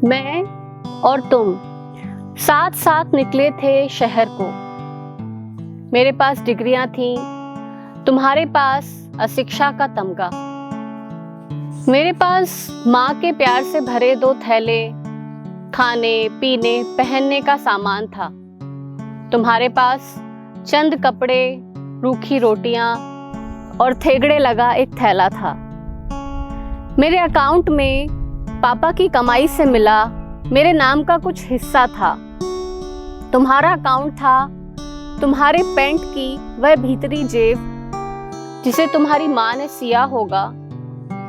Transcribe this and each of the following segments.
मैं और तुम साथ साथ निकले थे शहर को। मेरे पास डिग्रियां थीं, तुम्हारे पास अशिक्षा का तमगा। मेरे पास माँ के प्यार से भरे 2 थैले, खाने पीने पहनने का सामान था। तुम्हारे पास चंद कपड़े, रूखी रोटियां और थेगड़े लगा एक थैला था। मेरे अकाउंट में पापा की कमाई से मिला मेरे नाम का कुछ हिस्सा था। तुम्हारा अकाउंट था तुम्हारे पैंट की वह भीतरी जेब जिसे तुम्हारी माँ ने सिया होगा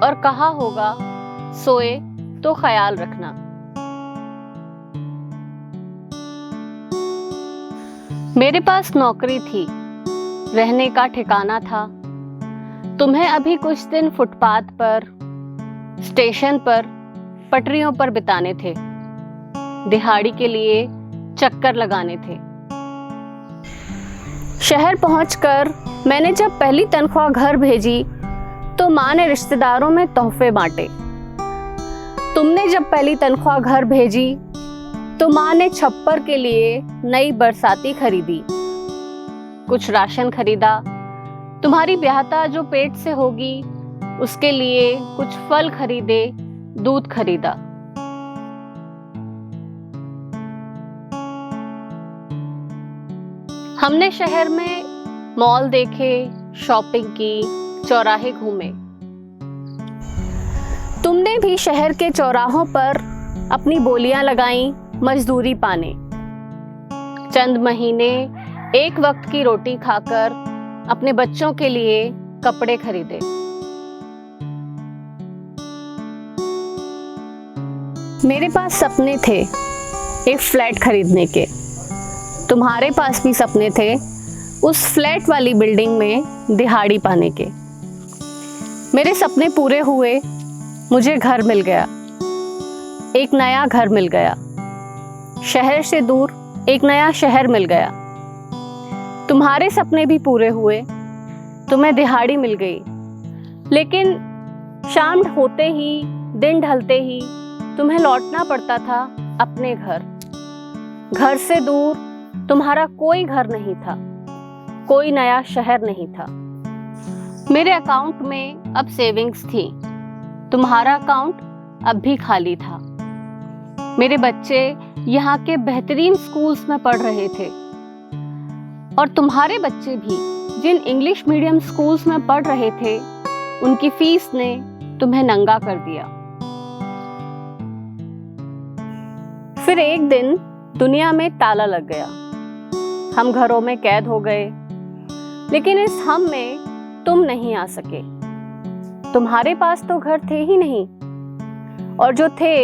और कहा होगा सोए तो ख्याल रखना। मेरे पास नौकरी थी, रहने का ठिकाना था। तुम्हें अभी कुछ दिन फुटपाथ पर, स्टेशन पर, पटरियों पर बिताने थे। दिहाड़ी के लिए चक्कर लगाने थे। शहर पहुंचकर मैंने जब पहली तनख्वाह घर भेजी तो माँ ने रिश्तेदारों में तोहफे बांटे। तुमने जब पहली तनख्वाह घर भेजी तो माँ ने छप्पर के लिए नई बरसाती खरीदी। कुछ राशन खरीदा। तुम्हारी ब्याहता जो पेट से होगी उसके लिए कुछ फल खरीदे, दूध खरीदा। हमने शहर में मॉल देखे, शॉपिंग की, चौराहे घूमे। तुमने भी शहर के चौराहों पर अपनी बोलियां लगाई मजदूरी पाने। चंद महीने एक वक्त की रोटी खाकर अपने बच्चों के लिए कपड़े खरीदे। मेरे पास सपने थे एक फ्लैट खरीदने के। तुम्हारे पास भी सपने थे उस फ्लैट वाली बिल्डिंग में दिहाड़ी पाने के। मेरे सपने पूरे हुए, मुझे घर मिल गया, एक नया घर मिल गया। शहर से दूर एक नया शहर मिल गया। तुम्हारे सपने भी पूरे हुए, तुम्हें दिहाड़ी मिल गई। लेकिन शाम होते ही, दिन ढलते ही तुम्हें लौटना पड़ता था अपने घर। घर से दूर तुम्हारा कोई घर नहीं था, कोई नया शहर नहीं था। मेरे अकाउंट में अब सेविंग्स थी, तुम्हारा अकाउंट अब भी खाली था। मेरे बच्चे यहाँ के बेहतरीन स्कूल्स में पढ़ रहे थे और तुम्हारे बच्चे भी जिन इंग्लिश मीडियम स्कूल्स में पढ़ रहे थे उनकी फीस ने तुम्हें नंगा कर दिया। फिर एक दिन दुनिया में ताला लग गया। हम घरों में कैद हो गए, लेकिन इस हम में तुम नहीं आ सके। तुम्हारे पास तो घर थे ही नहीं, और जो थे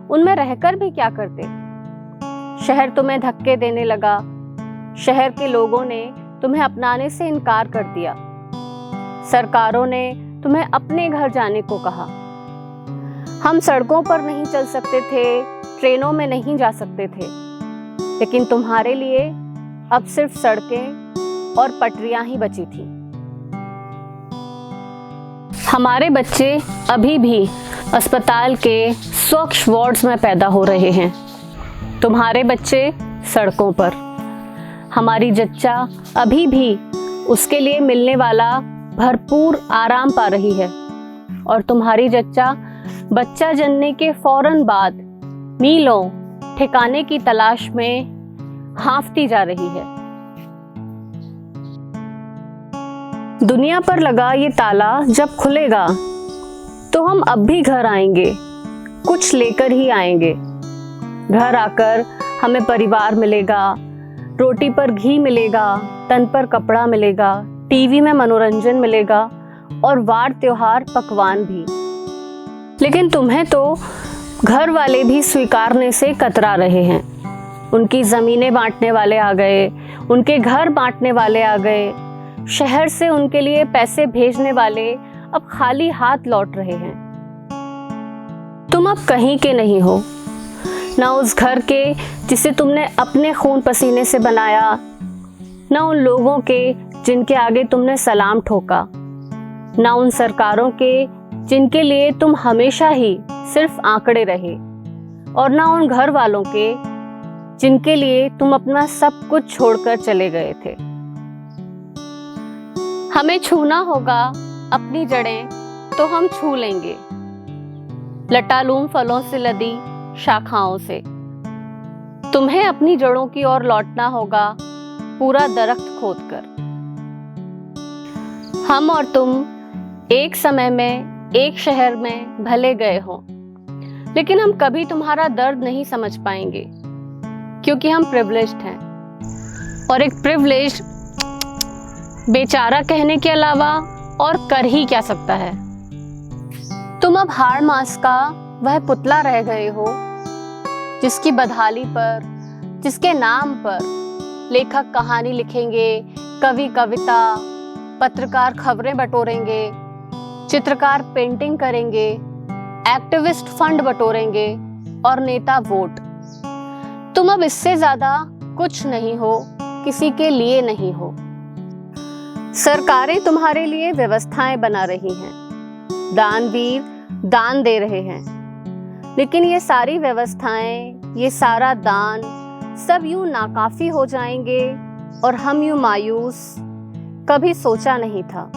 उनमें रहकर भी क्या करते। शहर तुम्हें धक्के देने लगा। शहर के लोगों ने तुम्हें अपनाने से इनकार कर दिया। सरकारों ने तुम्हें अपने घर जाने को कहा। हम सड़कों पर नहीं चल सकते थे, ट्रेनों में नहीं जा सकते थे, लेकिन तुम्हारे लिए अब सिर्फ सड़कें और पटरियां ही बची थी। हमारे बच्चे अभी भी अस्पताल के स्वच्छ वार्ड्स में पैदा हो रहे हैं, तुम्हारे बच्चे सड़कों पर। हमारी जच्चा अभी भी उसके लिए मिलने वाला भरपूर आराम पा रही है, और तुम्हारी जच्चा बच्चा जनने के फौरन बाद मीलों ठिकाने की तलाश में हाँफती जा रही है। दुनिया पर लगा ये ताला जब खुलेगा तो हम अब भी घर आएंगे, कुछ लेकर ही आएंगे। घर आकर हमें परिवार मिलेगा, रोटी पर घी मिलेगा, तन पर कपड़ा मिलेगा, टीवी में मनोरंजन मिलेगा और वार त्योहार पकवान भी। लेकिन तुम्हें तो घर वाले भी स्वीकारने से कतरा रहे हैं। उनकी ज़मीनें बांटने वाले आ गए, उनके घर बांटने वाले आ गए। शहर से उनके लिए पैसे भेजने वाले अब खाली हाथ लौट रहे हैं। तुम अब कहीं के नहीं हो, ना उस घर के जिसे तुमने अपने खून पसीने से बनाया, ना उन लोगों के जिनके आगे तुमने सलाम ठोका, ना उन सरकारों के जिनके लिए तुम हमेशा ही सिर्फ आंकड़े रहे, और ना उन घर वालों के जिनके लिए तुम अपना सब कुछ छोड़कर चले गए थे। हमें छूना होगा अपनी जड़ें तो हम छू लेंगे, लटालूम फलों से लदी शाखाओं से। तुम्हें अपनी जड़ों की ओर लौटना होगा पूरा दरख्त खोदकर। हम और तुम एक समय में एक शहर में भले गए हों, लेकिन हम कभी तुम्हारा दर्द नहीं समझ पाएंगे, क्योंकि हम प्रिविलेज्ड हैं। और एक प्रिविलेज्ड बेचारा कहने के अलावा और कर ही क्या सकता है। तुम अब हाड़ मास का वह पुतला रह गए हो जिसकी बदहाली पर, जिसके नाम पर लेखक कहानी लिखेंगे, कवि कविता, पत्रकार खबरें बटोरेंगे, चित्रकार पेंटिंग करेंगे, एक्टिविस्ट फंड बटोरेंगे और नेता वोट। तुम अब इससे ज्यादा कुछ नहीं हो, किसी के लिए नहीं हो। सरकारें तुम्हारे लिए व्यवस्थाएं बना रही हैं, दानवीर दान दे रहे हैं, लेकिन ये सारी व्यवस्थाएं, ये सारा दान सब यूं नाकाफी हो जाएंगे और हम यूं मायूस, कभी सोचा नहीं था।